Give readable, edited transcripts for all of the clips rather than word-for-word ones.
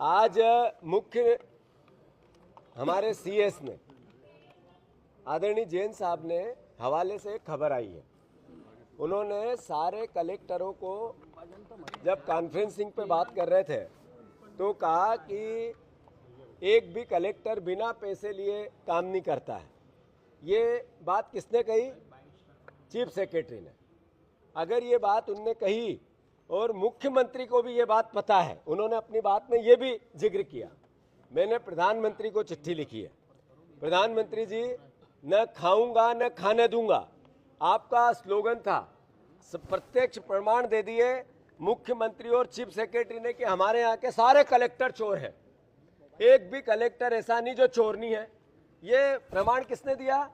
आज मुख्य हमारे सीएस ने आदरणीय जैन साहब ने हवाले से एक खबर आई है। उन्होंने सारे कलेक्टरों को जब कॉन्फ्रेंसिंग पे बात कर रहे थे तो कहा कि एक भी कलेक्टर बिना पैसे लिए काम नहीं करता है। ये बात किसने कही? चीफ सेक्रेटरी ने। अगर ये बात उनने कही और मुख्यमंत्री को भी ये बात पता है, उन्होंने अपनी बात में ये भी जिक्र किया। मैंने प्रधानमंत्री को चिट्ठी लिखी है, प्रधानमंत्री जी न खाऊंगा न खाने दूंगा आपका स्लोगन था। प्रत्यक्ष प्रमाण दे दिए मुख्यमंत्री और चीफ सेक्रेटरी ने कि हमारे यहाँ के सारे कलेक्टर चोर हैं, एक भी कलेक्टर ऐसा नहीं जो चोर नहीं है। ये प्रमाण किसने दिया?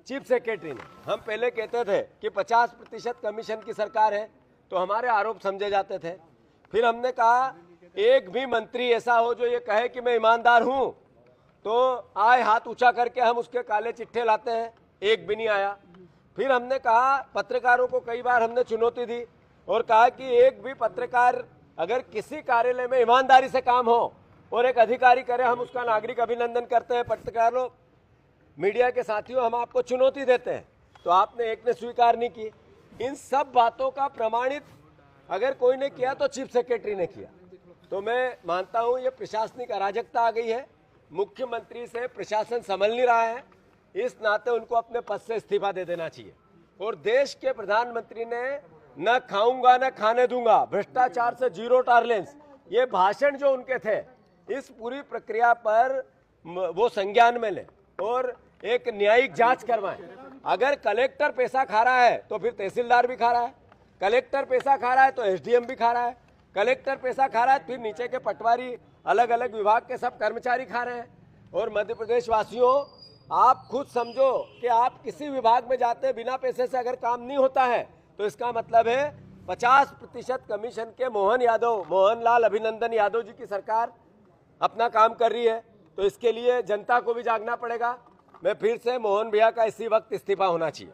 चीफ सेक्रेटरी ने। हम पहले कहते थे कि 50% कमीशन की सरकार है तो हमारे आरोप समझे जाते थे। फिर हमने कहा एक भी मंत्री ऐसा हो जो ये कहे कि मैं ईमानदार हूं तो आए हाथ ऊंचा करके हम उसके काले चिट्ठे लाते हैं, एक भी नहीं आया। फिर हमने कहा, पत्रकारों को कई बार हमने चुनौती दी और कहा कि एक भी पत्रकार अगर किसी कार्यालय में ईमानदारी से काम हो और एक अधिकारी करे, हम उसका नागरिक अभिनंदन करते हैं। पत्रकारों, मीडिया के साथियों, हम आपको चुनौती देते हैं, तो आपने एक ने स्वीकार नहीं की। इन सब बातों का प्रमाणित अगर कोई ने किया तो चीफ सेक्रेटरी ने किया। तो मैं मानता हूं ये प्रशासनिक अराजकता आ गई है। मुख्यमंत्री से प्रशासन संभल नहीं रहा है, इस नाते उनको अपने पद से इस्तीफा दे देना चाहिए। और देश के प्रधानमंत्री ने न खाऊंगा न खाने दूंगा, भ्रष्टाचार से जीरो टॉलरेंस, ये भाषण जो उनके थे, इस पूरी प्रक्रिया पर वो संज्ञान में लें और एक न्यायिक जांच करवाएं। अगर कलेक्टर पैसा खा रहा है तो फिर तहसीलदार भी खा रहा है, कलेक्टर पैसा खा रहा है तो एसडीएम भी खा रहा है, कलेक्टर पैसा खा रहा है फिर नीचे के पटवारी, अलग अलग विभाग के सब कर्मचारी खा रहे हैं। और मध्य प्रदेश वासियों, आप खुद समझो कि आप किसी विभाग में जाते हैं, बिना पैसे से अगर काम नहीं होता है तो इसका मतलब है 50% कमीशन के मोहनलाल अभिनंदन यादव जी की सरकार अपना काम कर रही है। तो इसके लिए जनता को भी जागना पड़ेगा। मैं फिर से मोहन भैया का इसी वक्त इस्तीफा होना चाहिए।